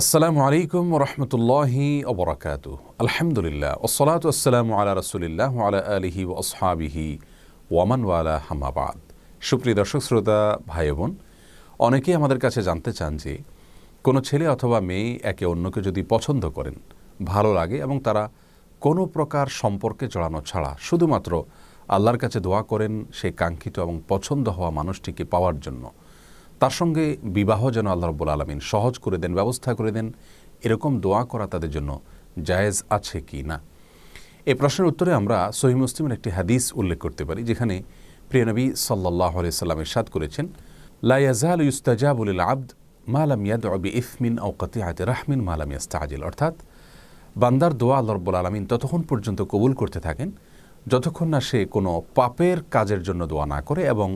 আসসালামু আলাইকুম ওরহমতুল্লাহি ওবরাকাতু। আলহামদুলিল্লাহ ওসসালাতু ওয়াসসালামু আলা রাসূলিল্লাহ ওয়া আলা আলিহি ওয়া আসহাবিহি ওয়া মান ওয়ালা, আম্মা বাদ। সুপ্রিয় দর্শক শ্রোতা ভাই বোন, অনেকেই আমাদের কাছে জানতে চান যে কোনো ছেলে অথবা মেয়ে একে অন্যকে যদি পছন্দ করেন, ভালো লাগে এবং তারা কোনো প্রকার সম্পর্কে জড়ানো ছাড়া শুধুমাত্র আল্লাহর কাছে দোয়া করেন সেই কাঙ্ক্ষিত এবং পছন্দ হওয়া মানুষটিকে পাওয়ার জন্য, তার সঙ্গে বিবাহ যেন আল্লাহ রাব্বুল আলামিন সহজ করে দেন, ব্যবস্থা করে দেন, এরকম দোয়া করা তাদের জন্য জায়েজ আছে কি না। এই প্রশ্নের উত্তরে আমরা সহিহ মুসলিমের একটি হাদিস উল্লেখ করতে পারি, যেখানে প্রিয় নবী সাল্লাল্লাহু আলাইহি সাল্লাম ইরশাদ করেছেন, লা ইয়াজালু ইউস্তাজাবু লিল আবদ মা লাম ইয়াদউ বিইসমিন আও কাতিআতি রাহমিন মা লাম ইস্তাজিল। অর্থাৎ বান্দার দোয়া আল্লাহ রাব্বুল আলামিন ততক্ষণ পর্যন্ত কবুল করতে থাকেন যতক্ষণ না সে কোনো পাপের কাজের জন্য দোয়া না করে এবং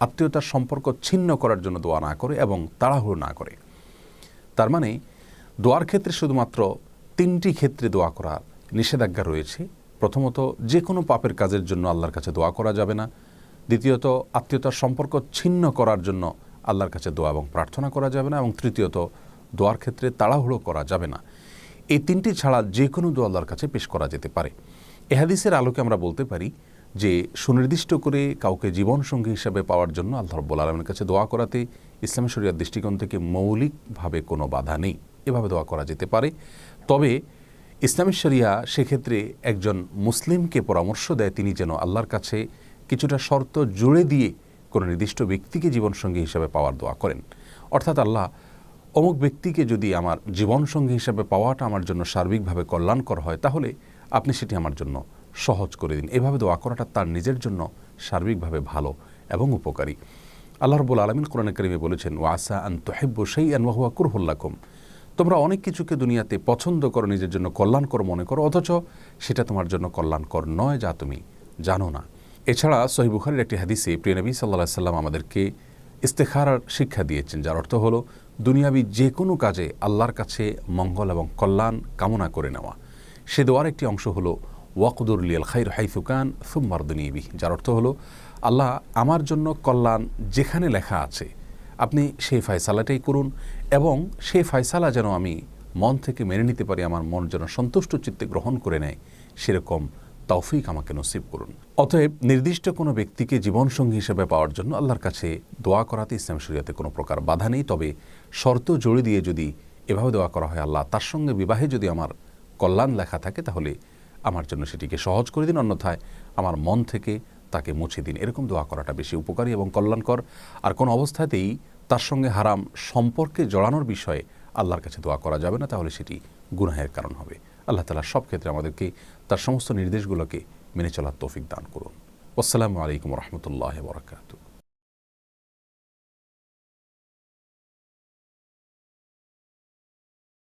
আত্মীয়তার সম্পর্ক ছিন্ন করার জন্য দোয়া না করে এবং তাড়াহুড়ো না করে। তার মানে দোয়ার ক্ষেত্রে শুধুমাত্র তিনটি ক্ষেত্রে দোয়া করার নিষেধাজ্ঞা রয়েছে। প্রথমত, যে কোনো পাপের কাজের জন্য আল্লাহর কাছে দোয়া করা যাবে না। দ্বিতীয়ত, আত্মীয়তার সম্পর্ক ছিন্ন করার জন্য আল্লাহর কাছে দোয়া এবং প্রার্থনা করা যাবে না। এবং তৃতীয়ত, দোয়ার ক্ষেত্রে তাড়াহুড়ো করা যাবে না। এই তিনটি ছাড়া যে কোনো দোয়া আল্লাহর কাছে পেশ করা যেতে পারে। এ হাদিসের আলোকে আমরা বলতে পারি যে সুনির্দিষ্ট করে কাউকে জীবনসঙ্গী হিসাবে পাওয়ার জন্য আল্লাহ রাব্বুল আলামিনের কাছে দোয়া করাতে ইসলামী শরিয়ার দৃষ্টিকোণ থেকে মৌলিকভাবে কোনো বাধা নেই। এভাবে দোয়া করা যেতে পারে। তবে ইসলামী শরিয়া সেক্ষেত্রে একজন মুসলিমকে পরামর্শ দেয় তিনি যেন আল্লাহর কাছে কিছুটা শর্ত জুড়ে দিয়ে কোনো নির্দিষ্ট ব্যক্তিকে জীবনসঙ্গী হিসাবে পাওয়ার দোয়া করেন। অর্থাৎ আল্লাহ, অমুক ব্যক্তিকে যদি আমার জীবনসঙ্গী হিসাবে পাওয়াটা আমার জন্য সার্বিকভাবে কল্যাণকর হয়, তাহলে আপনি সেটি আমার জন্য সহজ করে দিন। এভাবে দোয়া করাটা তার নিজের জন্য সার্বিকভাবে ভালো এবং উপকারী। আল্লাহ রাব্বুল আলামিন কোরআনে কারিমে বলেছেন, ওয়া আসা আন তুহিব্বু শাইআন ওয়া হুয়া কুরহুল লাকুম। তোমরা অনেক কিছুকে দুনিয়াতে পছন্দ করো, নিজের জন্য কল্যাণকর মনে করো, অথচ সেটা তোমার জন্য কল্যাণকর নয়, যা তুমি জানো না। এছাড়া সহিহ বুখারীর একটি হাদিসে প্রিয় নবী সাল্লাল্লাহু আলাইহি সাল্লাম আমাদেরকে ইস্তেখারার শিক্ষা দিয়েছেন, যার অর্থ হলো দুনিয়াবি যে কোনো কাজে আল্লাহর কাছে মঙ্গল এবং কল্যাণ কামনা করে নেওয়া। সে দোয়ার একটি অংশ হলো ওয়াকদুর লিয়াল খাইর হাইসুকান সুম্মারদুনি বিহি, যার অর্থ হলো, আল্লাহ আমার জন্য কল্যাণ যেখানে লেখা আছে আপনি সেই ফয়সালাটাই করুন এবং সেই ফয়সালা যেন আমি মন থেকে মেনে নিতে পারি, আমার মন যেন সন্তুষ্ট চিত্তে গ্রহণ করে নেয়, সেরকম তৌফিক আমাকে নসিব করুন। অতএব নির্দিষ্ট কোনো ব্যক্তিকে জীবনসঙ্গী হিসেবে পাওয়ার জন্য আল্লাহর কাছে দোয়া করাতে ইসলাম শরিয়াতে কোনো প্রকার বাধা নেই। তবে শর্ত জড়িয়ে দিয়ে যদি এভাবে দোয়া করা হয়, আল্লাহ তার সঙ্গে বিবাহে যদি আমার কল্যাণ লেখা থাকে, তাহলে আমার জন্য সেটিকে সহজ করে দিন, অন্যথায় আমার মন থেকে তাকে মুছে দিন। এরকম দোয়া করাটা বেশি উপকারী এবং কল্যাণকর। আর কোনো অবস্থাতেই তার সঙ্গে হারাম সম্পর্কে জড়ানোর বিষয়ে আল্লাহর কাছে দোয়া করা যাবে না, তাহলে সেটি গুনাহের কারণ হবে। আল্লাহ তাআলা সব ক্ষেত্রে আমাদেরকে তার সমস্ত নির্দেশগুলোকে মেনে চলার তৌফিক দান করুন। আসসালামু আলাইকুম ওয়া রাহমাতুল্লাহি ওয়া বারাকাতুহু।